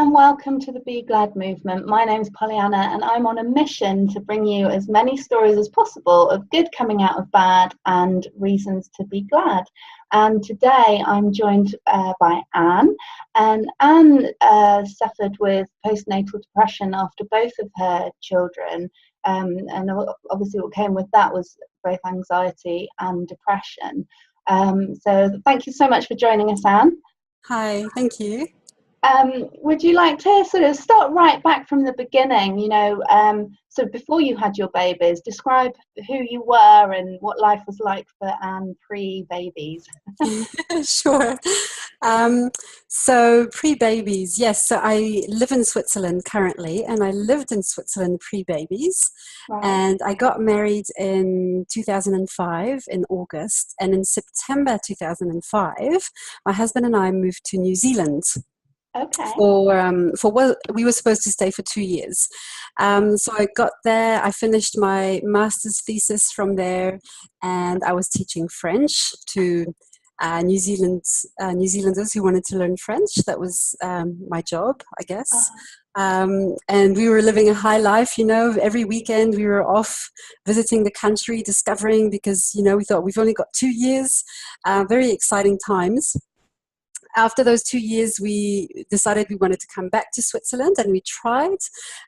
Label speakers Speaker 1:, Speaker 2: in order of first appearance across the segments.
Speaker 1: and welcome to the Be Glad movement. My name's Pollyanna and I'm on a mission to bring you as many stories as possible of good coming out of bad and reasons to be glad. And today I'm joined by Anne. And Anne suffered with postnatal depression after both of her children. And obviously what came with that was both anxiety and depression. So thank you so much for joining us, Anne.
Speaker 2: Hi, thank you.
Speaker 1: Would you like to sort of start right back from the beginning, so before you had your babies, describe who you were and what life was like for Anne pre-babies?
Speaker 2: Sure. So pre-babies, yes. So I live in Switzerland currently, and I lived in Switzerland pre-babies.
Speaker 1: Right.
Speaker 2: And I got married in 2005 in August. And in September 2005, my husband and I moved to New Zealand.
Speaker 1: Okay.
Speaker 2: For well, we were supposed to stay for 2 years. So I got there, I finished my master's thesis from there, and I was teaching French to New Zealanders who wanted to learn French. That was my job, I guess. And we were living a high life, every weekend we were off visiting the country, discovering, because, we thought we've only got 2 years, very exciting times. After those 2 years, we decided we wanted to come back to Switzerland, and we tried.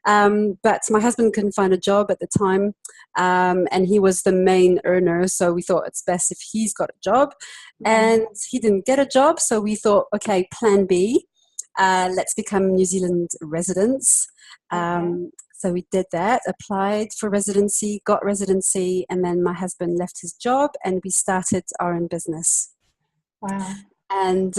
Speaker 2: But my husband couldn't find a job at the time, and he was the main earner. So we thought it's best if he's got a job. And he didn't get a job. So we thought, okay, plan B, let's become New Zealand residents. So we did that, applied for residency, got residency, and then my husband left his job and we started our own business.
Speaker 1: Wow.
Speaker 2: And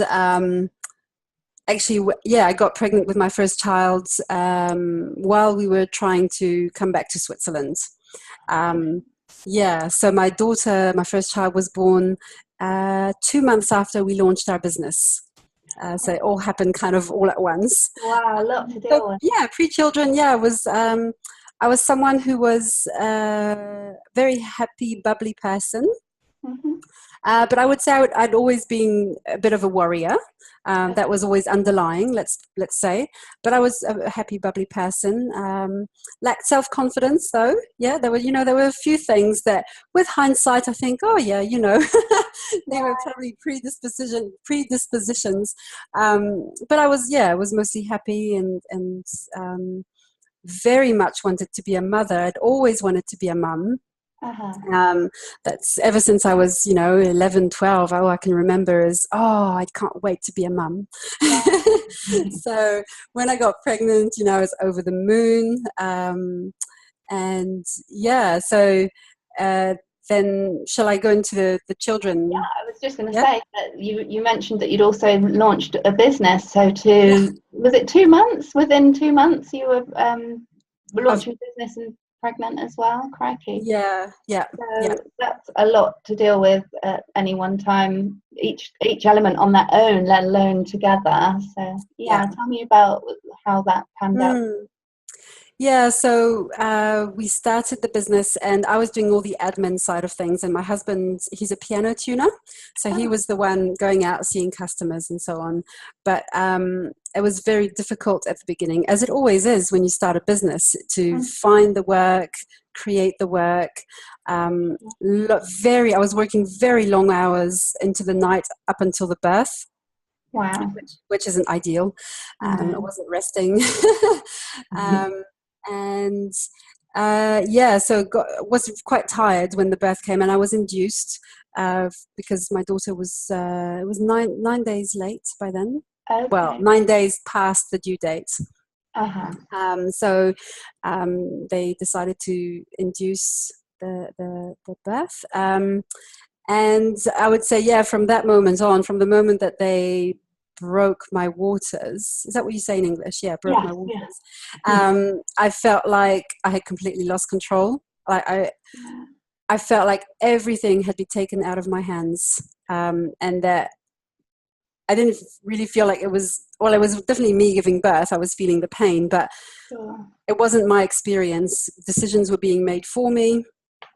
Speaker 2: actually, I got pregnant with my first child while we were trying to come back to Switzerland. So my daughter, my first child, was born 2 months after we launched our business. So it all happened kind of all at once.
Speaker 1: Wow, a lot to deal with.
Speaker 2: Yeah, pre-children, I was someone who was a very happy, bubbly person.
Speaker 1: Mm-hmm.
Speaker 2: But I would say I'd always been a bit of a warrior. That was always underlying, let's say. But I was a happy, bubbly person. Lacked self-confidence, though. Yeah, there were a few things that, with hindsight, I think, they were probably predispositions. But I was mostly happy and very much wanted to be a mother. I'd always wanted to be a mum. That's ever since I was 11, 12. All I can remember is I can't wait to be a mum. So when I got pregnant, I was over the moon. Then shall I go into the children?
Speaker 1: Yeah, I was just going to say that you mentioned that you'd also launched a business. So was it 2 months? Within 2 months you were launching a business and pregnant as well? Crikey.
Speaker 2: Yeah.
Speaker 1: So that's a lot to deal with at any one time, each element on their own, let alone together. So tell me about how that panned out.
Speaker 2: Yeah, so we started the business and I was doing all the admin side of things, and my husband, he's a piano tuner, so he was the one going out seeing customers and so on. But it was very difficult at the beginning, as it always is when you start a business, to find the work, create the work. I was working very long hours into the night up until the birth.
Speaker 1: Wow.
Speaker 2: Which isn't ideal. I wasn't resting. Was quite tired when the birth came, and I was induced because my daughter was 9 days late by then.
Speaker 1: Okay.
Speaker 2: Well, 9 days past the due date. So they decided to induce the birth, and I would say from that moment on, from the moment that they broke my waters. Is that what you say in English? Yeah, broke my waters. Yeah. I felt like I had completely lost control. I felt like everything had been taken out of my hands, and that I didn't really feel like it was definitely me giving birth. I was feeling the pain, but it wasn't my experience. Decisions were being made for me.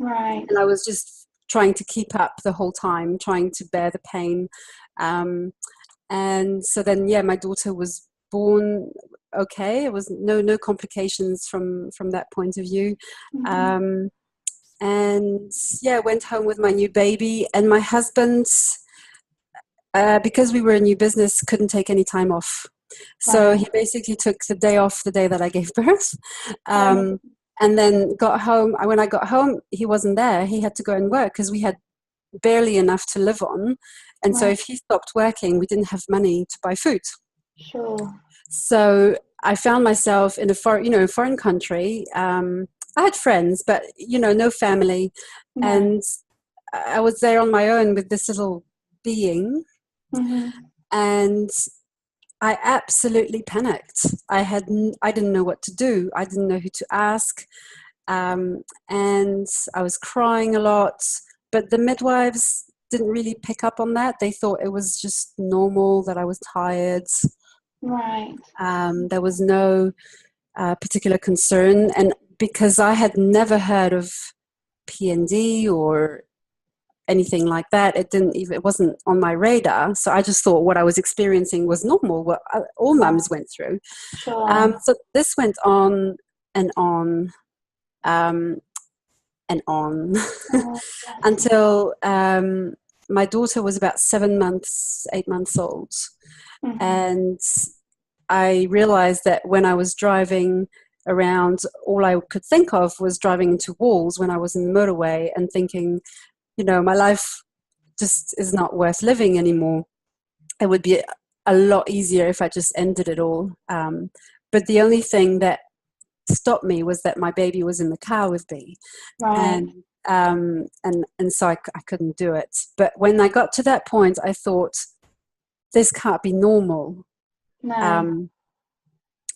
Speaker 1: Right.
Speaker 2: And I was just trying to keep up the whole time, trying to bear the pain. And so then, my daughter was born okay. It was no complications from that point of view.
Speaker 1: Mm-hmm.
Speaker 2: And yeah, went home with my new baby, and my husband, because we were a new business, couldn't take any time off. So
Speaker 1: Right.
Speaker 2: he basically took the day off the day that I gave birth.
Speaker 1: Oh,
Speaker 2: And then got home. When I got home, he wasn't there. He had to go and work because we had barely enough to live on. And so
Speaker 1: right.
Speaker 2: if he stopped working, we didn't have money to buy food.
Speaker 1: Sure.
Speaker 2: So I found myself in a foreign country. I had friends, but no family,
Speaker 1: No.
Speaker 2: and I was there on my own with this little being,
Speaker 1: Mm-hmm.
Speaker 2: and I absolutely panicked. I didn't know what to do. I didn't know who to ask, and I was crying a lot. But the midwives didn't really pick up on that. They thought it was just normal that I was tired.
Speaker 1: Right.
Speaker 2: There was no particular concern, and because I had never heard of PND or anything like that, it wasn't on my radar. So I just thought what I was experiencing was normal, what all
Speaker 1: Right.
Speaker 2: mums went through.
Speaker 1: Sure.
Speaker 2: So this went on and on um, and on
Speaker 1: Oh, bless you.
Speaker 2: until my daughter was about 8 months old,
Speaker 1: Mm-hmm.
Speaker 2: and I realized that when I was driving around, all I could think of was driving into walls when I was in the motorway and thinking, my life just is not worth living anymore. It would be a lot easier if I just ended it all. But the only thing that stopped me was that my baby was in the car with me,
Speaker 1: Right.
Speaker 2: and so I couldn't do it. But when I got to that point, I thought, this can't be normal.
Speaker 1: No.
Speaker 2: Um,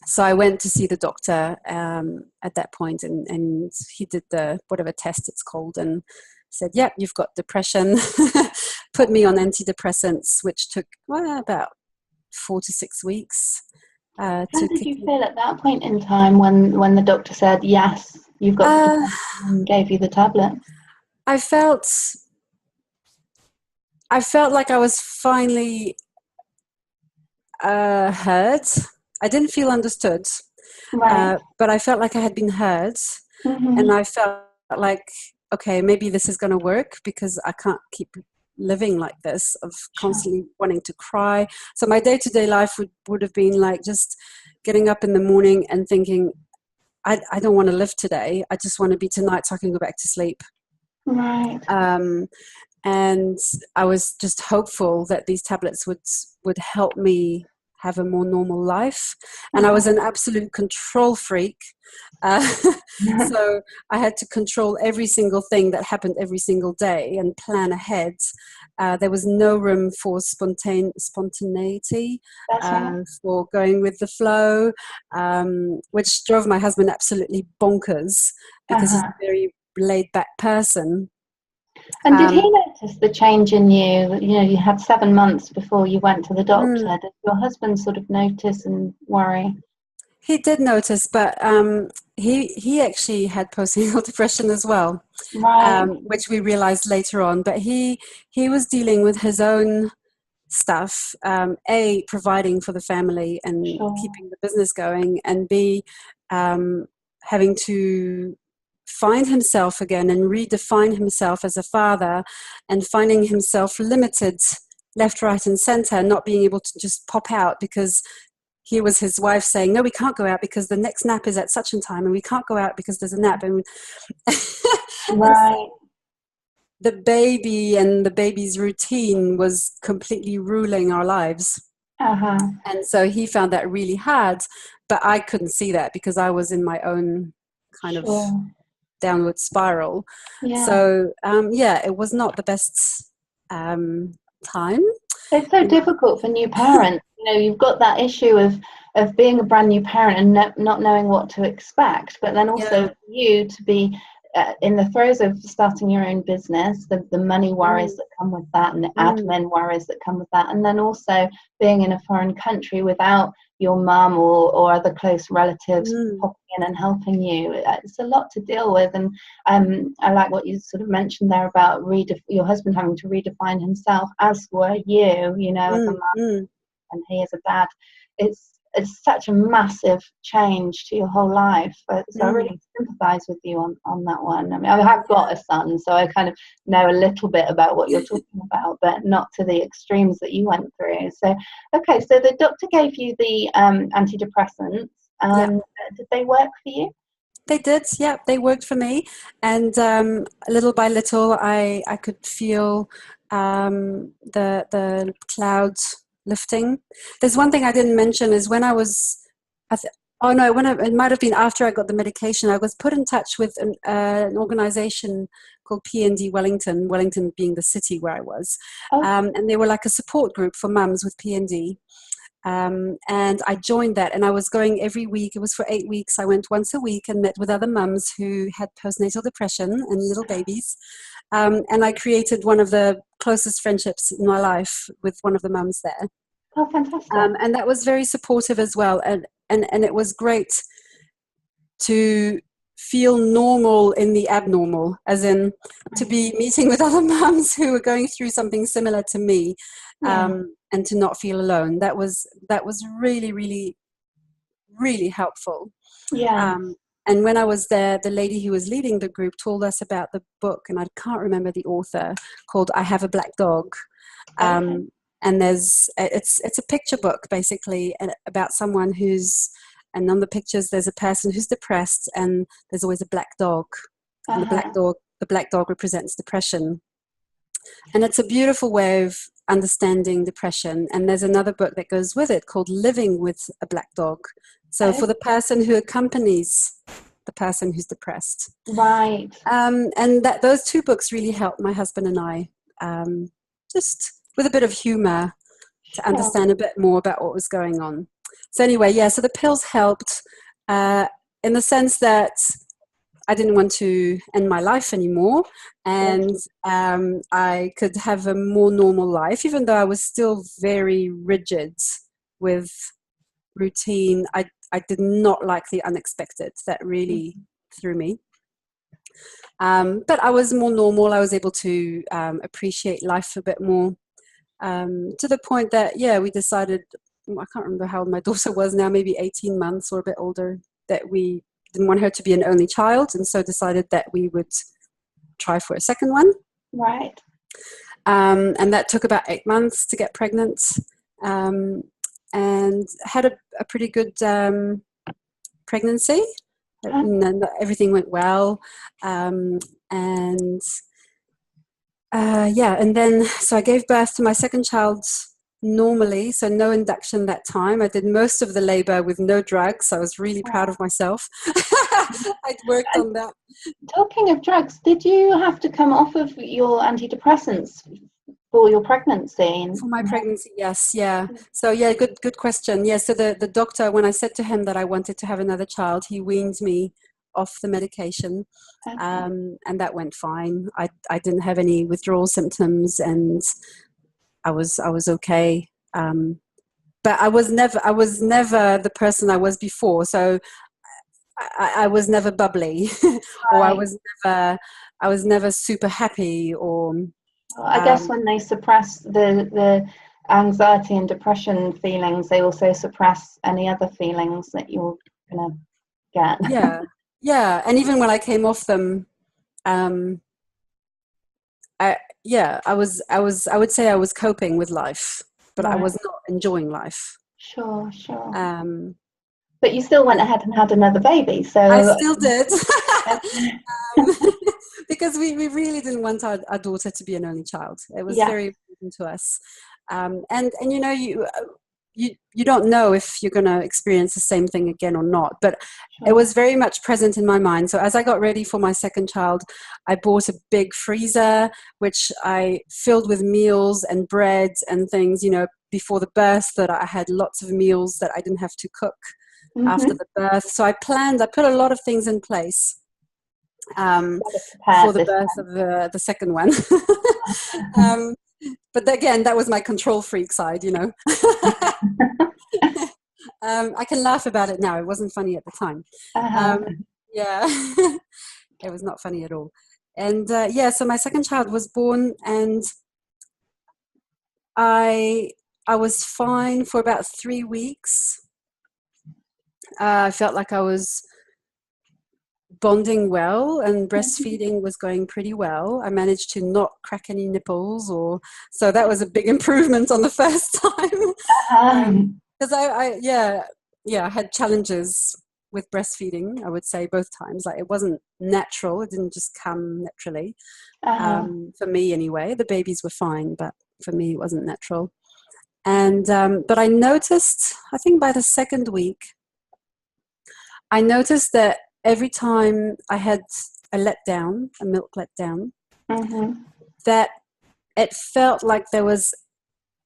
Speaker 2: so I went to see the doctor at that point, and he did the whatever test it's called, and said, "Yeah, you've got depression." Put me on antidepressants, which took about 4 to 6 weeks
Speaker 1: How
Speaker 2: to
Speaker 1: did
Speaker 2: kick
Speaker 1: you
Speaker 2: in.
Speaker 1: feel at that point in time when the doctor said, yes, you've got the
Speaker 2: Uh,
Speaker 1: depression and gave you the tablets?
Speaker 2: I felt like I was finally heard. I didn't feel understood,
Speaker 1: Right.
Speaker 2: but I felt like I had been heard, and
Speaker 1: Mm-hmm.
Speaker 2: I felt like, okay, maybe this is going to work because I can't keep living like this of
Speaker 1: Sure.
Speaker 2: constantly wanting to cry. So my day-to-day life would have been like just getting up in the morning and thinking, I don't want to live today. I just want to be tonight so I can go back to sleep.
Speaker 1: Right.
Speaker 2: Um, and I was just hopeful that these tablets would help me have a more normal life. And I was
Speaker 1: Uh-huh.
Speaker 2: an absolute control freak. Uh, so I had to control every single thing that happened every single day and plan ahead. There was no room for spontaneity,
Speaker 1: That's right.
Speaker 2: for going with the flow, which drove my husband absolutely bonkers because he's
Speaker 1: Uh-huh.
Speaker 2: a very laid back person.
Speaker 1: And did he
Speaker 2: Um,
Speaker 1: notice the change in you? You know, you had 7 months before you went to the
Speaker 2: mm,
Speaker 1: doctor. Did your husband sort of notice and worry?
Speaker 2: he did notice, but he actually had postnatal depression as well,
Speaker 1: Right.
Speaker 2: which we realized later on. But he was dealing with his own stuff, A, providing for the family and
Speaker 1: Sure.
Speaker 2: keeping the business going, and B, having to find himself again and redefine himself as a father, and finding himself limited left, right, and center, not being able to just pop out because here was his wife saying, no, we can't go out because the next nap is at such a time, and we can't go out because there's a nap. And, and so
Speaker 1: Right.
Speaker 2: the baby and the baby's routine was completely ruling our lives.
Speaker 1: Uh-huh.
Speaker 2: And so he found that really hard, but I couldn't see that because I was in my own kind of
Speaker 1: Sure.
Speaker 2: downward spiral.
Speaker 1: Yeah.
Speaker 2: So, yeah, it was not the best time
Speaker 1: It's so
Speaker 2: in my
Speaker 1: difficult for new parents. You know, you've got that issue of being a brand new parent and not knowing what to expect, but then
Speaker 2: yeah.
Speaker 1: also for you to be in the throes of starting your own business, the money worries
Speaker 2: Mm,
Speaker 1: that come with that, and the
Speaker 2: mm,
Speaker 1: admin worries that come with that, and then also being in a foreign country without your mum or other close relatives
Speaker 2: mm,
Speaker 1: popping in and helping you. It's a lot to deal with, and I like what you sort of mentioned there about your husband having to redefine himself, as were you, you know, as a
Speaker 2: mm,
Speaker 1: mum
Speaker 2: mm.
Speaker 1: and he as a dad. It's it's such a massive change to your whole life. So I
Speaker 2: Mm.
Speaker 1: really sympathise with you on that one. I mean, I have got a son, so I kind of know a little bit about what you're talking about, but not to the extremes that you went through. So, okay, so the doctor gave you the antidepressants,
Speaker 2: Yeah.
Speaker 1: and did they work for you?
Speaker 2: They did, yeah, they worked for me. And little by little, I could feel the clouds lifting. There's one thing I didn't mention is when I was, oh no, it might have been after I got the medication, I was put in touch with an organization called PND Wellington, Wellington being the city where I was.
Speaker 1: Okay.
Speaker 2: And they were like a support group for mums with PND. And I joined that, and I was going every week. It was for 8 weeks. I went once a week and met with other mums who had postnatal depression and little babies. And I created one of the closest friendships in my life with one of the mums there.
Speaker 1: Oh, fantastic.
Speaker 2: And that was very supportive as well. And it was great to feel normal in the abnormal, as in to be meeting with other mums who were going through something similar to me,
Speaker 1: Yeah.
Speaker 2: and to not feel alone. That was really, really, really helpful.
Speaker 1: Yeah.
Speaker 2: And when I was there, the lady who was leading the group told us about the book, and I can't remember the author, called "I Have a Black Dog."
Speaker 1: Okay.
Speaker 2: And it's a picture book basically about someone who's, and on the pictures there's a person who's depressed, and there's always a black dog, and
Speaker 1: Uh-huh.
Speaker 2: the black dog represents depression. And it's a beautiful way of understanding depression. And there's another book that goes with it called Living with a Black Dog. So for
Speaker 1: Okay.
Speaker 2: the person who accompanies the person who's depressed.
Speaker 1: Right.
Speaker 2: And those two books really helped my husband and I, just with a bit of humor, to
Speaker 1: Sure.
Speaker 2: understand a bit more about what was going on. So anyway, yeah, so the pills helped in the sense that I didn't want to end my life anymore,
Speaker 1: Good.
Speaker 2: and I could have a more normal life, even though I was still very rigid with routine. I did not like the unexpected. That really threw me. But I was more normal. I was able to appreciate life a bit more, to the point that, yeah, we decided, I can't remember how old my daughter was now, maybe 18 months or a bit older, that we didn't want her to be an only child, and so decided that we would try for a second one.
Speaker 1: Right.
Speaker 2: And that took about 8 months to get pregnant, and had a pretty good pregnancy. And everything went well. And yeah, and then so I gave birth to my second child normally, so no induction that time. I did most of the labor with no drugs. I was really proud of myself. I'd worked on that.
Speaker 1: Talking of drugs, did you have to come off of your antidepressants for your pregnancy?
Speaker 2: For my pregnancy, yes, yeah. So yeah, good question. Yeah, so the doctor, when I said to him that I wanted to have another child, he weaned me off the medication,
Speaker 1: Okay.
Speaker 2: and that went fine. I didn't have any withdrawal symptoms, and I was okay. But I was never the person I was before. So I was never bubbly, or
Speaker 1: Right.
Speaker 2: I was never super happy, or
Speaker 1: Well, I guess when they suppress the anxiety and depression feelings, they also suppress any other feelings that you're gonna get.
Speaker 2: yeah, yeah. And even when I came off them, um, I would say I was coping with life, but I
Speaker 1: Right.
Speaker 2: was not enjoying life.
Speaker 1: Sure, sure.
Speaker 2: Um,
Speaker 1: But you still went
Speaker 2: yeah,
Speaker 1: ahead and had another baby,
Speaker 2: I
Speaker 1: so
Speaker 2: still did. Because we really didn't want our daughter to be an only child. It was
Speaker 1: yeah,
Speaker 2: very important to us. And you know, you don't know if you're going to experience the same thing again or not, but it
Speaker 1: sure.
Speaker 2: was very much present in my mind. So as I got ready for my second child, I bought a big freezer, which I filled with meals and bread and things, you know, before the birth, so that I had lots of meals that I didn't have to cook after
Speaker 1: Mm-hmm.
Speaker 2: the birth. So I put a lot of things in place,
Speaker 1: Better
Speaker 2: before
Speaker 1: prepared
Speaker 2: the
Speaker 1: this
Speaker 2: birth of the second one.
Speaker 1: time.
Speaker 2: um, but again, that was my control freak side, you know. I can laugh about it now. It wasn't funny at the time.
Speaker 1: Uh-huh.
Speaker 2: Um, yeah, it was not funny at all. And yeah, so my second child was born, and I was fine for about 3 weeks. I felt like I was bonding well, and breastfeeding was going pretty well. I managed to not crack any nipples, so that was a big improvement on the first time.
Speaker 1: Um,
Speaker 2: Because I had challenges with breastfeeding, I would say, both times. Like, it wasn't natural. It didn't just come naturally.
Speaker 1: uh,
Speaker 2: For me anyway. The babies were fine, but for me it wasn't natural. And but I noticed, I think by the second week, I noticed that every time I had a letdown, a milk letdown,
Speaker 1: mhm.
Speaker 2: that it felt like there was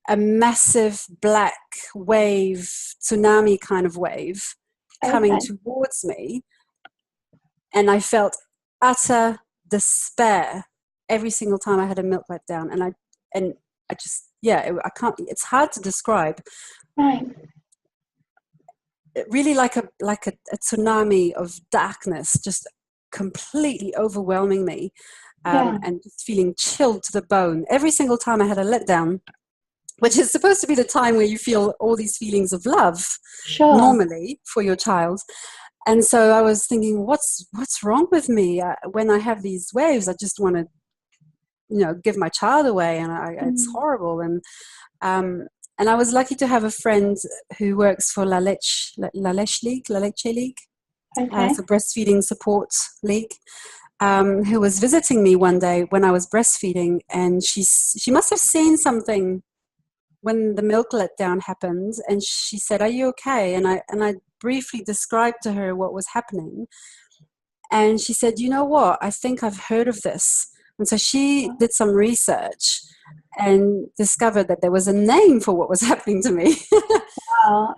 Speaker 2: a massive black wave, tsunami kind of wave, coming
Speaker 1: Okay.
Speaker 2: towards me. And I felt utter despair every single time I had a milk letdown. And I just, I can't, it's hard to describe.
Speaker 1: Right.
Speaker 2: Really like a tsunami of darkness, just completely overwhelming me,
Speaker 1: Yeah.
Speaker 2: and just feeling chilled to the bone every single time I had a letdown, which is supposed to be the time where you feel all these feelings of love
Speaker 1: Sure.
Speaker 2: normally for your child. And so I was thinking, what's wrong with me? When I have these waves, I just want to, give my child away, and it's
Speaker 1: Mm.
Speaker 2: horrible. Um, and I was lucky to have a friend who works for La Leche League,
Speaker 1: Okay.
Speaker 2: so breastfeeding support league, who was visiting me one day when I was breastfeeding, and she must have seen something when the milk letdown happened, and she said, "Are you okay?" And I briefly described to her what was happening, and she said, "You know what? I think I've heard of this." And so she did some research and discovered that there was a name for what was happening to me.
Speaker 1: Wow.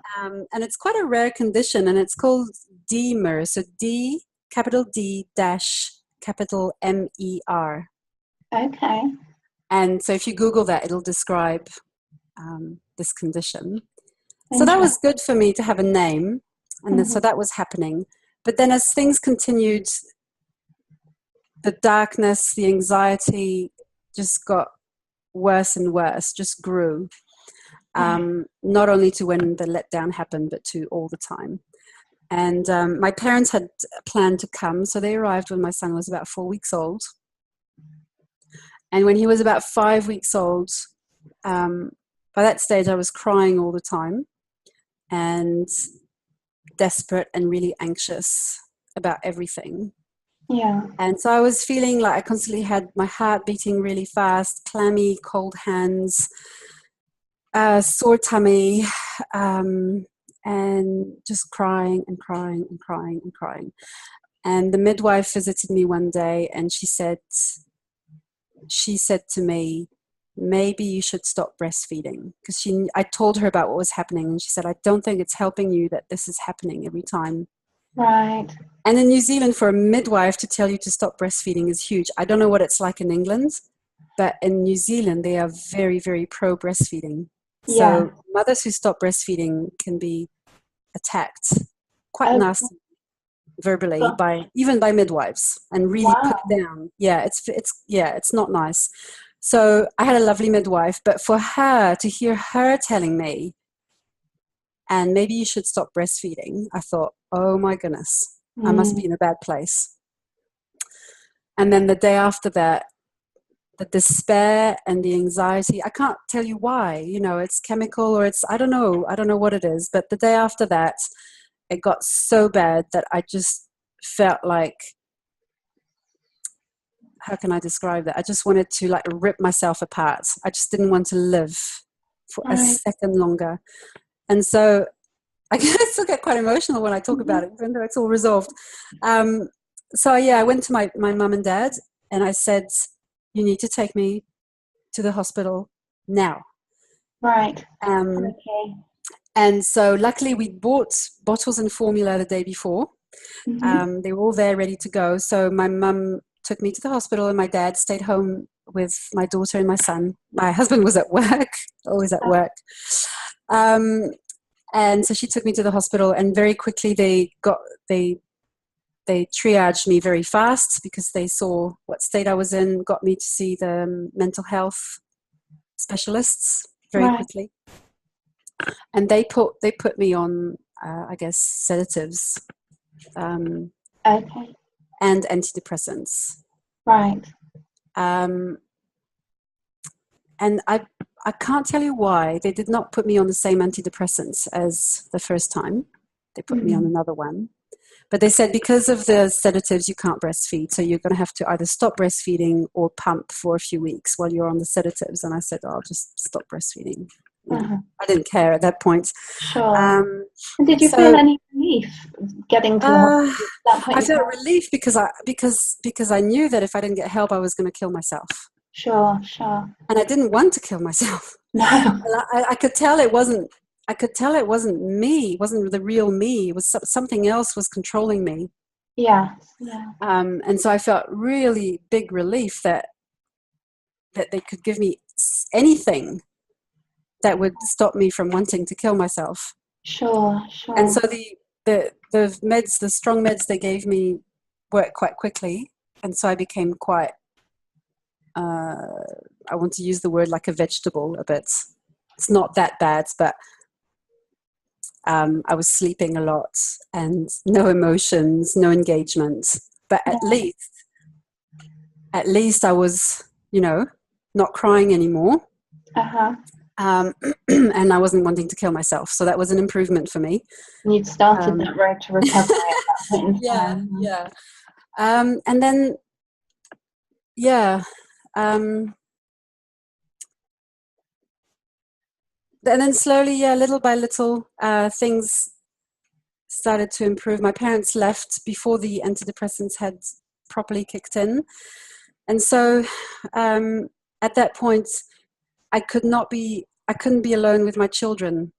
Speaker 2: And it's quite a rare condition, and it's called D-MER. So D, capital D dash capital MER.
Speaker 1: Okay.
Speaker 2: And so if you Google that, it'll describe this condition. So that was
Speaker 1: Interesting.
Speaker 2: good for me to have a name. And then, so that was happening. But then as things continued, the darkness, the anxiety just got worse and worse, just grew. Not only to when the letdown happened, but to all the time. And my parents had planned to come, so they arrived when my son was about 4 weeks old. And when he was about 5 weeks old, by that stage I was crying all the time and desperate and really anxious about everything.
Speaker 1: Yeah.
Speaker 2: And so I was feeling like I constantly had my heart beating really fast, clammy, cold hands, sore tummy, and just crying and crying and crying and crying. And the midwife visited me one day, and she said to me, maybe you should stop breastfeeding, because I told her about what was happening, and she said, I don't think it's helping you that this is happening every time.
Speaker 1: Right.
Speaker 2: And in New Zealand, for a midwife to tell you to stop breastfeeding is huge. I don't know what it's like in England, but in New Zealand, they are very, very pro breastfeeding.
Speaker 1: Yeah.
Speaker 2: So mothers who stop breastfeeding can be attacked quite
Speaker 1: Oh,
Speaker 2: nasty verbally
Speaker 1: God.
Speaker 2: by midwives, and really put
Speaker 1: Wow.
Speaker 2: down. It's not nice. So I had a lovely midwife, but for her to hear her telling me, and maybe you should stop breastfeeding, I thought, oh my goodness, I must be in a bad place. And then the day after that, the despair and the anxiety, I can't tell you why, it's chemical, or I don't know what it is, but the day after that, it got so bad that I just felt like, how can I describe that? I just wanted to like rip myself apart. I just didn't want to live for a
Speaker 1: Right.
Speaker 2: second longer. And so I still get quite emotional when I talk about it, even though it's all resolved. So I went to my mum and dad, and I said, you need to take me to the hospital now.
Speaker 1: Right.
Speaker 2: Um,
Speaker 1: Okay.
Speaker 2: and so luckily we bought bottles and formula the day before. They were all there ready to go. So my mum took me to the hospital, and my dad stayed home with my daughter and my son. My husband was at work, always at work. And so she took me to the hospital, and very quickly they triaged me very fast, because they saw what state I was in, got me to see the mental health specialists very
Speaker 1: Right.
Speaker 2: quickly. And they put me on I guess, sedatives
Speaker 1: Okay.
Speaker 2: and antidepressants.
Speaker 1: Right.
Speaker 2: And I can't tell you why they did not put me on the same antidepressants as the first time. They put me on another one. But they said because of the sedatives, you can't breastfeed. So you're going to have to either stop breastfeeding or pump for a few weeks while you're on the sedatives. And I said, oh, I'll just stop breastfeeding. You know, I didn't care at that point.
Speaker 1: Sure. And did you feel any relief getting to the hospital at that point?
Speaker 2: I felt relief because I knew that if I didn't get help, I was going to kill myself.
Speaker 1: Sure, sure.
Speaker 2: And I didn't want to kill myself.
Speaker 1: No.
Speaker 2: I could tell it wasn't. I could tell it wasn't me. It wasn't the real me. It was something else was controlling me.
Speaker 1: Yeah. Yeah.
Speaker 2: And so I felt really big relief that they could give me anything that would stop me from wanting to kill myself.
Speaker 1: Sure, sure.
Speaker 2: And so the meds, the strong meds they gave me, worked quite quickly, and so I became quite. I want to use the word like a vegetable a bit. It's not that bad, but. I was sleeping a lot and no emotions, no engagement. But at least I was, not crying anymore. And I wasn't wanting to kill myself. So that was an improvement for me.
Speaker 1: You'd started that road to recovery at that point in time.
Speaker 2: Yeah. And then, and then slowly, little by little, things started to improve. My parents left before the antidepressants had properly kicked in. And so at that point, I couldn't be alone with my children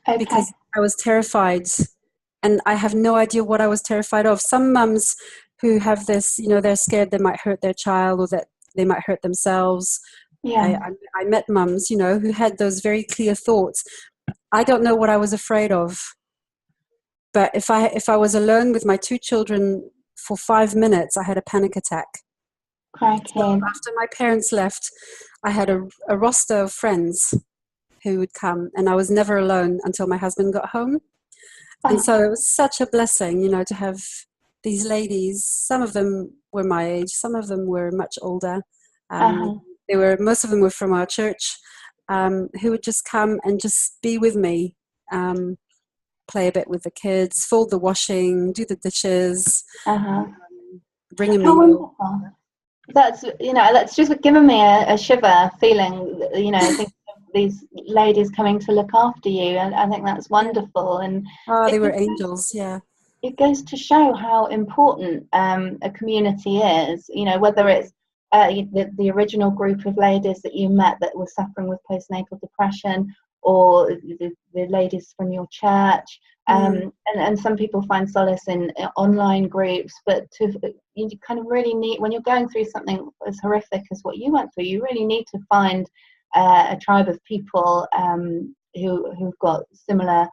Speaker 2: because I was terrified. And I have no idea what I was terrified of. Some mums who have this, they're scared they might hurt their child or that they might hurt themselves.
Speaker 1: Yeah.
Speaker 2: I met mums, who had those very clear thoughts. I don't know what I was afraid of. But if I was alone with my two children for 5 minutes, I had a panic attack. So after my parents left, I had a roster of friends who would come, and I was never alone until my husband got home. And so it was such a blessing, to have these ladies. Some of them were my age, some of them were much older. Most of them were from our church, who would just come and just be with me. Play a bit with the kids, fold the washing, do the dishes, bring a meal.
Speaker 1: That's just given me a shiver feeling, think of these ladies coming to look after you, and I think that's wonderful. And
Speaker 2: they were angels. Yeah,
Speaker 1: it goes to show how important a community is, whether it's the original group of ladies that you met that were suffering with postnatal depression, or the ladies from your church, and some people find solace in online groups, but you kind of really need, when you're going through something as horrific as what you went through, you really need to find a tribe of people who've got similar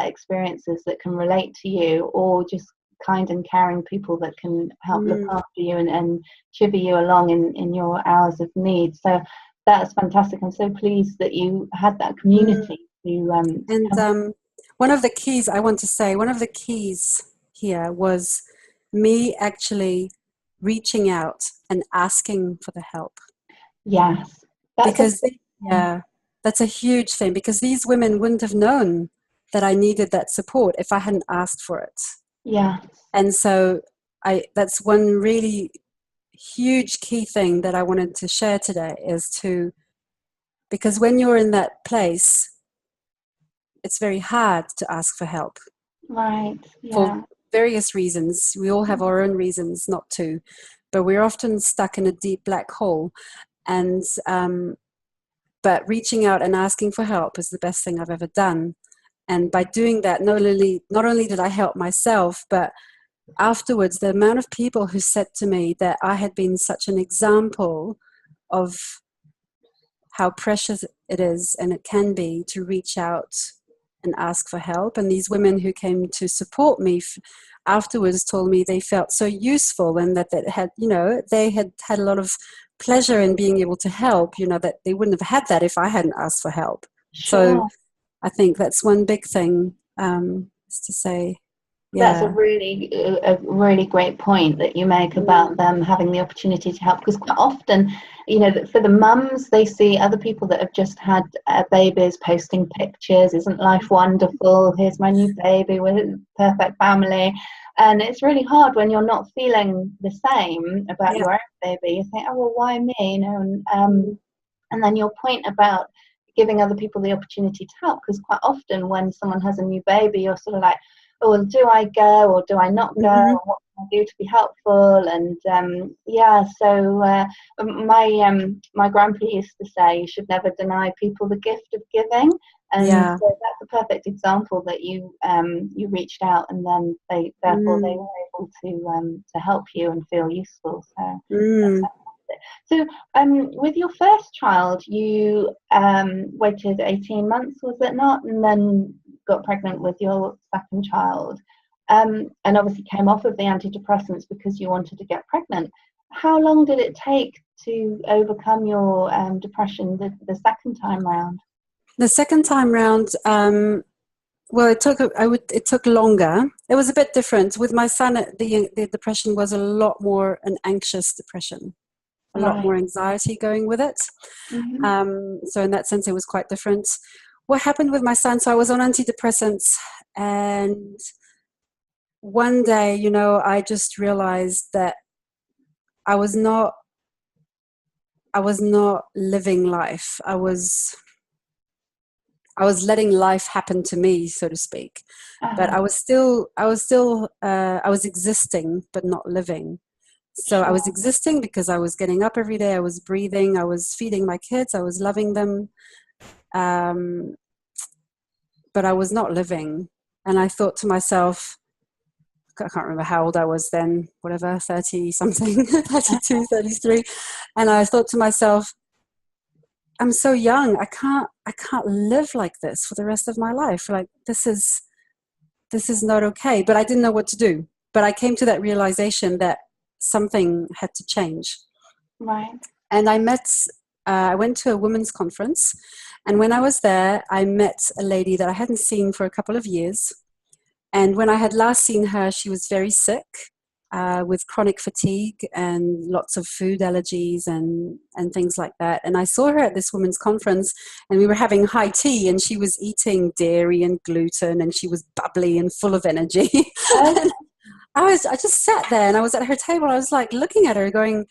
Speaker 1: experiences that can relate to you, or just kind and caring people that can help look after you and shiver you along in your hours of need. So that's fantastic. I'm so pleased that you had that community.
Speaker 2: One of the keys here was me actually reaching out and asking for the help.
Speaker 1: Yes.
Speaker 2: That's a huge thing, because these women wouldn't have known that I needed that support if I hadn't asked for it.
Speaker 1: Yeah.
Speaker 2: And so that's one really huge key thing that I wanted to share today, because when you're in that place, it's very hard to ask for help.
Speaker 1: Right. Yeah.
Speaker 2: For various reasons. We all have our own reasons not to, but we're often stuck in a deep black hole. And but reaching out and asking for help is the best thing I've ever done. And by doing that, not only did I help myself, but afterwards, the amount of people who said to me that I had been such an example of how precious it is and it can be to reach out and ask for help. And these women who came to support me afterwards told me they felt so useful, and that they had had a lot of pleasure in being able to help, that they wouldn't have had that if I hadn't asked for help.
Speaker 1: Sure.
Speaker 2: So I think that's one big thing is to say,
Speaker 1: That's a
Speaker 2: yeah.
Speaker 1: really great point that you make about them having the opportunity to help, because quite often, you know, that for the mums, they see other people that have just had babies posting pictures. Isn't life wonderful? Here's my new baby with a perfect family. And it's really hard when you're not feeling the same about
Speaker 2: Yeah.
Speaker 1: your own baby. You think, oh well, why me? You know,
Speaker 2: Mm.
Speaker 1: and then your point about giving other people the opportunity to help, because quite often when someone has a new baby, you're sort of like, oh, well, do I go or do I not go?
Speaker 2: Mm-hmm.
Speaker 1: And what can I do to be helpful? And yeah, so my grandpa used to say, you should never deny people the gift of giving. And
Speaker 2: Yeah.
Speaker 1: so that's a perfect example that you reached out, and then therefore they
Speaker 2: Mm.
Speaker 1: were able to help you and feel useful. So that's
Speaker 2: Mm.
Speaker 1: fantastic. So with your first child, you waited 18 months, was it not? And then got pregnant with your second child, and obviously came off of the antidepressants because you wanted to get pregnant. How long did it take to overcome your depression the second time round?
Speaker 2: The second time round, well, it took longer. It was a bit different with my son. The depression was a lot more an anxious depression, a lot
Speaker 1: Right.
Speaker 2: more anxiety going with it.
Speaker 1: Mm-hmm.
Speaker 2: So in that sense, it was quite different. What happened with my son? So I was on antidepressants, and one day, you know, I just realized that I was not living life. I was letting life happen to me, so to speak. But
Speaker 1: Uh-huh.
Speaker 2: I was existing, but not living. So I was
Speaker 1: Sure.
Speaker 2: existing because I was getting up every day. I was breathing. I was feeding my kids. I was loving them. Um, but I was not living. And I thought to myself, I can't remember how old I was then, whatever, 30 something, 32, 33. And I thought to myself, I'm so young. I can't live like this for the rest of my life. Like this is not okay. But I didn't know what to do. But I came to that realization that something had to change.
Speaker 1: Right.
Speaker 2: And I went to a women's conference. And when I was there, I met a lady that I hadn't seen for a couple of years. And when I had last seen her, she was very sick with chronic fatigue and lots of food allergies and things like that. And I saw her at this women's conference, and we were having high tea, and she was eating dairy and gluten, and she was bubbly and full of energy.
Speaker 1: Oh.
Speaker 2: And I just sat there, and I was at her table. I was like looking at her going,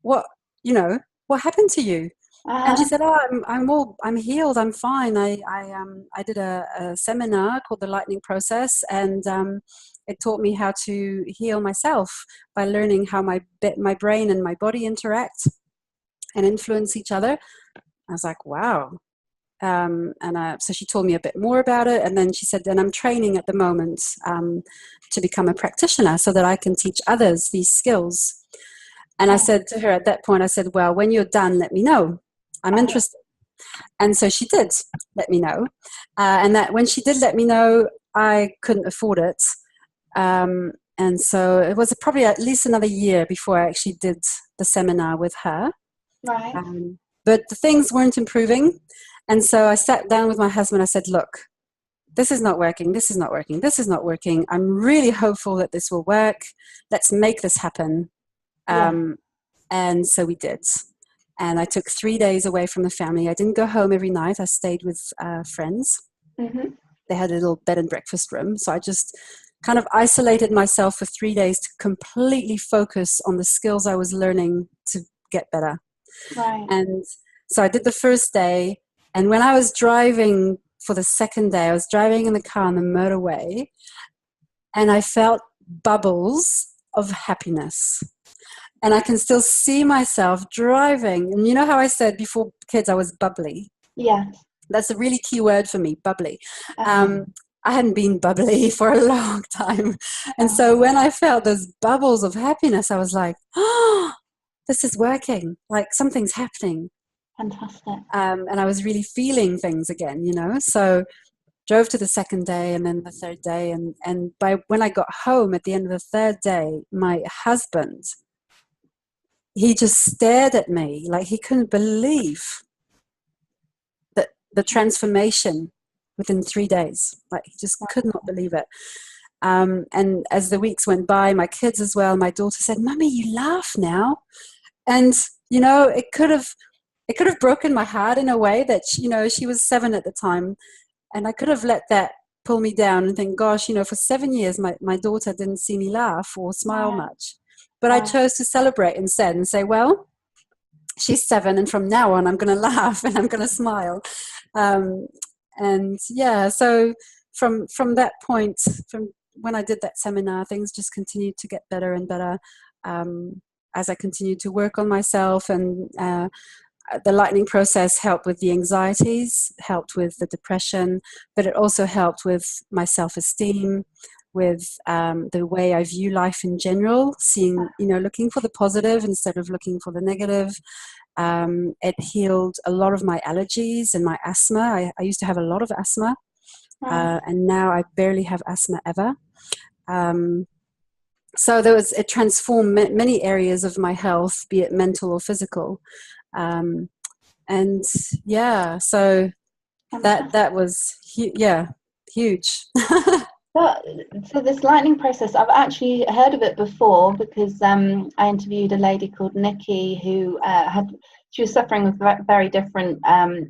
Speaker 2: what, you know, what happened to you? And she
Speaker 1: Uh-huh.
Speaker 2: said, "Oh, I'm healed. I'm fine. I did a seminar called the Lightning Process, and it taught me how to heal myself by learning how my brain and my body interact and influence each other." I was like, "Wow." So she told me a bit more about it, and then she said, "And I'm training at the moment to become a practitioner so that I can teach others these skills." And I
Speaker 1: Oh.
Speaker 2: said to her at that point, I said, "Well, when you're done, let me know. I'm
Speaker 1: Uh-huh.
Speaker 2: interested." And so she did let me know. And that when she did let me know, I couldn't afford it. And so it was probably at least another year before I actually did the seminar with her.
Speaker 1: Right.
Speaker 2: But the things weren't improving. And so I sat down with my husband. I said, "Look, this is not working. This is not working. This is not working. I'm really hopeful that this will work. Let's make this happen."
Speaker 1: Yeah.
Speaker 2: And so we did. And I took 3 days away from the family. I didn't go home every night. I stayed with friends.
Speaker 1: Mm-hmm.
Speaker 2: They had a little bed and breakfast room. So I just kind of isolated myself for 3 days to completely focus on the skills I was learning to get better.
Speaker 1: Right.
Speaker 2: And so I did the first day. And when I was driving for the second day, I was driving in the car on the motorway, and I felt bubbles of happiness. And I can still see myself driving. And you know how I said before kids I was bubbly?
Speaker 1: Yes.
Speaker 2: That's a really key word for me, bubbly.
Speaker 1: Uh-huh.
Speaker 2: Um, I hadn't been bubbly for a long time. And
Speaker 1: Uh-huh.
Speaker 2: so when I felt those bubbles of happiness, I was like, oh, this is working. Like something's happening.
Speaker 1: Fantastic.
Speaker 2: And I was really feeling things again, you know? So drove to the second day and then the third day. And by when I got home at the end of the third day, my husband, he just stared at me like he couldn't believe that the transformation within 3 days. Like, he just could not believe it. And as the weeks went by, my kids as well, my daughter said, "Mummy, you laugh now." And, you know, it could have broken my heart in a way that, you know, she was 7 at the time. And I could have let that pull me down and think, gosh, you know, for 7 years, my daughter didn't see me laugh or smile much. But I chose to celebrate instead and say, well, she's 7, and from now on, I'm going to laugh and I'm going to smile. And yeah, so from that point, from when I did that seminar, things just continued to get better and better as I continued to work on myself. And the lightning process helped with the anxieties, helped with the depression, but it also helped with my self-esteem, with the way I view life in general, seeing, you know, looking for the positive instead of looking for the negative. It healed a lot of my allergies and my asthma. I used to have a lot of asthma, and now I barely have asthma ever. So it transformed many areas of my health, be it mental or physical. And yeah, so that was huge.
Speaker 1: So this lightning process, I've actually heard of it before because I interviewed a lady called Nikki who she was suffering with very different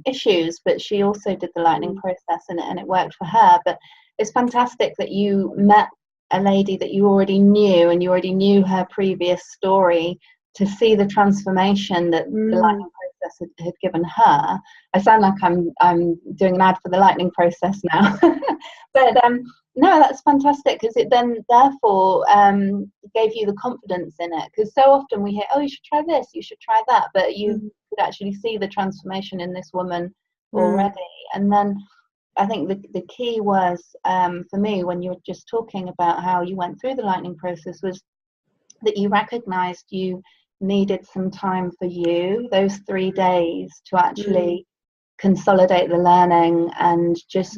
Speaker 1: issues, but she also did the lightning process and it worked for her. But it's fantastic that you met a lady that you already knew and you already knew her previous story, to see the transformation that the lightning process had given her. I sound like I'm doing an ad for the lightning process now. But no, that's fantastic, because it then therefore gave you the confidence in it. Because so often we hear, oh, you should try this, you should try that, but you could actually see the transformation in this woman already. And then I think the key was, for me, when you were just talking about how you went through the lightning process, was that you recognized you needed some time for you, those 3 days, to actually consolidate the learning and just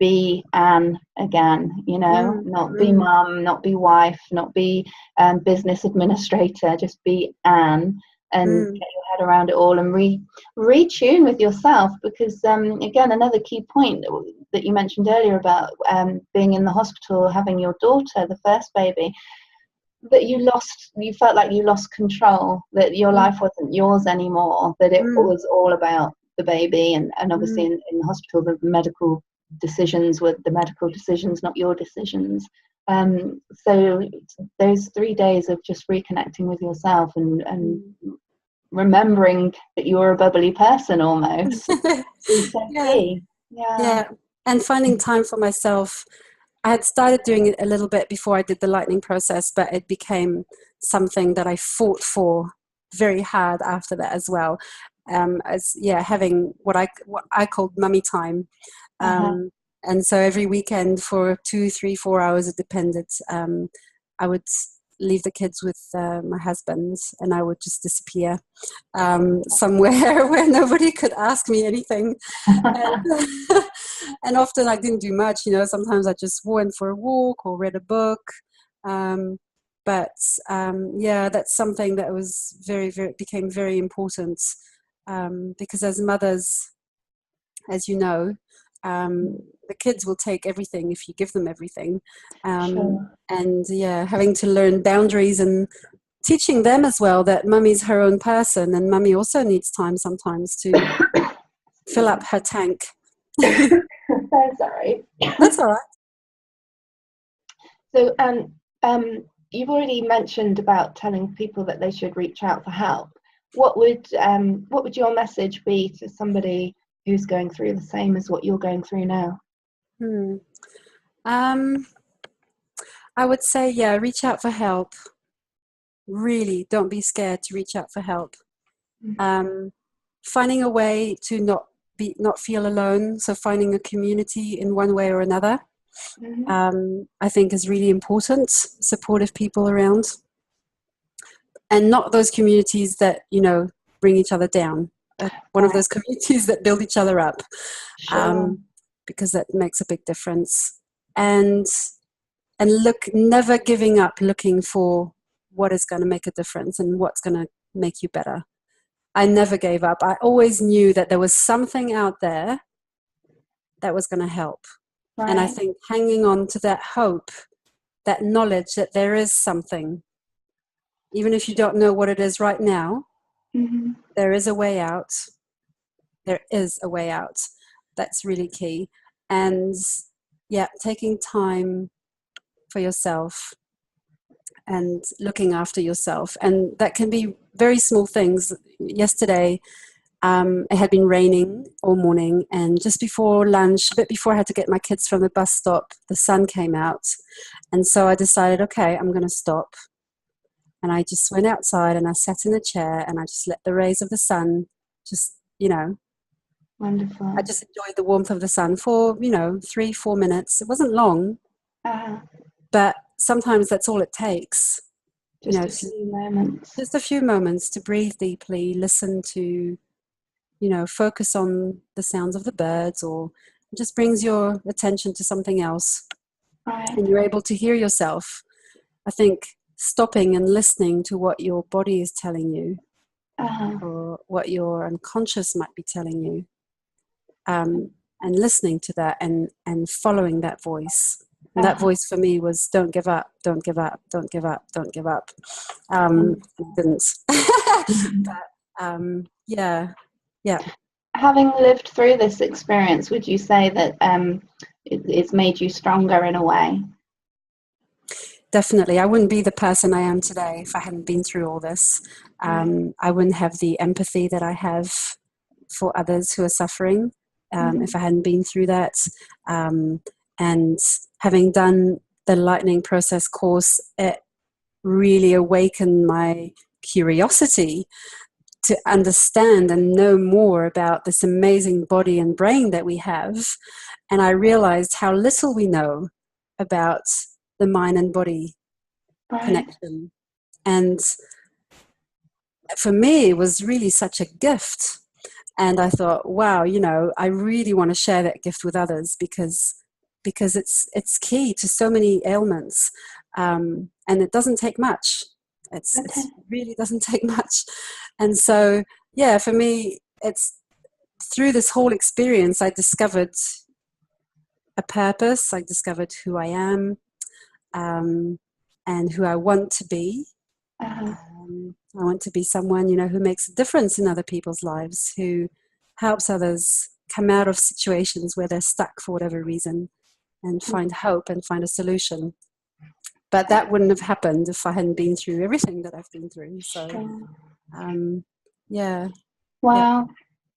Speaker 1: be Anne again, you know, not be mum, not be wife, not be business administrator, just be Anne, and get your head around it all and retune with yourself. Because again, another key point that you mentioned earlier about being in the hospital, having your daughter, the first baby, that you felt like you lost control, that your life wasn't yours anymore, that it was all about the baby, and obviously in the hospital the medical decisions were the medical decisions, not your decisions. So those 3 days of just reconnecting with yourself and remembering that you're a bubbly person almost is so key.
Speaker 2: Yeah, and finding time for myself. I had started doing it a little bit before I did the lightning process, but it became something that I fought for very hard after that as well. Having what I called mummy time. And so every weekend for 2, 3, 4 hours, it depended, I would leave the kids with my husband, and I would just disappear somewhere where nobody could ask me anything. And often I didn't do much, you know. Sometimes I just went for a walk or read a book. But that's something that was became very important, because as mothers, as you know, the kids will take everything if you give them everything. And having to learn boundaries and teaching them as well that mummy's her own person, and mummy also needs time sometimes to fill up her tank.
Speaker 1: Sorry.
Speaker 2: That's all right.
Speaker 1: So you've already mentioned about telling people that they should reach out for help. What would your message be to somebody who's going through the same as what you're going through now?
Speaker 2: I would say, reach out for help. Really, don't be scared to reach out for help. Finding a way to not feel alone, so finding a community in one way or another, I think is really important. Supportive people around, and not those communities that, you know, bring each other down. One of those communities that build each other up, because that makes a big difference. And never giving up looking for what is going to make a difference and what's going to make you better. I never gave up. I always knew that there was something out there that was going to help.
Speaker 1: Right.
Speaker 2: And I think hanging on to that hope, that knowledge that there is something, even if you don't know what it is right now,
Speaker 1: Mm-hmm.
Speaker 2: there is a way out. There is a way out. That's really key. And yeah, taking time for yourself and looking after yourself. And that can be very small things. Yesterday, it had been raining all morning, and just before lunch, a bit before I had to get my kids from the bus stop, the sun came out. And so I decided, okay, I'm going to stop. And I just went outside and I sat in a chair and I just let the rays of the sun just,
Speaker 1: Wonderful.
Speaker 2: I just enjoyed the warmth of the sun for, 3-4 minutes. It wasn't long, but sometimes that's all it takes.
Speaker 1: Just a few moments.
Speaker 2: Just a few moments to breathe deeply, listen to, focus on the sounds of the birds, or it just brings your attention to something else.
Speaker 1: Right.
Speaker 2: And you're able to hear yourself. I think stopping and listening to what your body is telling you, or what your unconscious might be telling you, and listening to that and following that voice. And that voice for me was, don't give up, don't give up, don't give up, don't give up. I didn't. But yeah.
Speaker 1: Having lived through this experience, would you say that it's made you stronger in a way?
Speaker 2: Definitely. I wouldn't be the person I am today if I hadn't been through all this. I wouldn't have the empathy that I have for others who are suffering if I hadn't been through that. And having done the lightning process course, it really awakened my curiosity to understand and know more about this amazing body and brain that we have. And I realized how little we know about the mind and body connection. And for me, it was really such a gift. And I thought, wow, I really want to share that gift with others because it's key to so many ailments. And it doesn't take much. It really doesn't take much. And so, yeah, for me, it's through this whole experience, I discovered a purpose. I discovered who I am, and who I want to be. I want to be someone, who makes a difference in other people's lives, who helps others come out of situations where they're stuck for whatever reason and find hope and find a solution. But that wouldn't have happened if I hadn't been through everything that I've been through. So, yeah.
Speaker 1: Wow.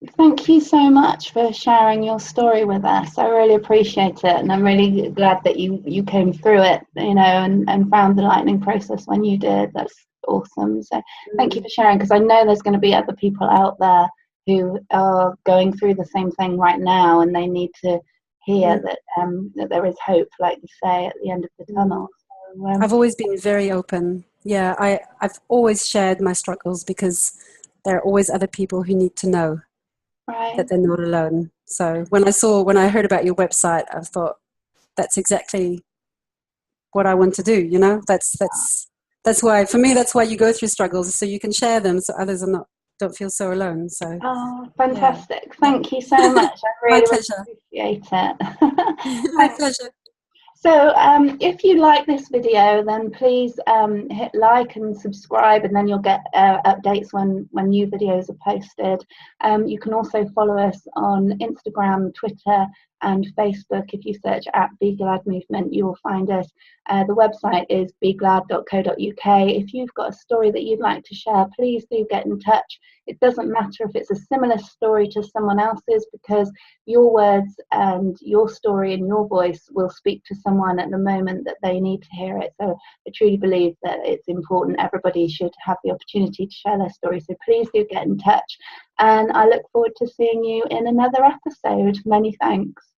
Speaker 1: Yeah. Thank you so much for sharing your story with us. I really appreciate it. And I'm really glad that you came through it, and found the lightning process when you did. That's awesome. So thank you for sharing, because I know there's going to be other people out there who are going through the same thing right now, and they need to hear that there is hope, like you say, at the end of the tunnel. So,
Speaker 2: I've always been very open. Yeah, I've always shared my struggles because there are always other people who need to know that they're not alone. So when I heard about your website, I thought, that's exactly what I want to do. That's why, for me, that's why you go through struggles, so you can share them, so others don't feel so alone. So
Speaker 1: fantastic. Yeah. Thank you so much. I really appreciate it.
Speaker 2: My pleasure.
Speaker 1: So if you like this video, then please hit like and subscribe, and then you'll get updates when new videos are posted. You can also follow us on Instagram, Twitter and Facebook. If you search at Be Glad Movement, you will find us. The website is beglad.co.uk. If you've got a story that you'd like to share, please do get in touch. It doesn't matter if it's a similar story to someone else's, because your words and your story and your voice will speak to someone at the moment that they need to hear it. So I truly believe that it's important. Everybody should have the opportunity to share their story. So please do get in touch. And I look forward to seeing you in another episode. Many thanks.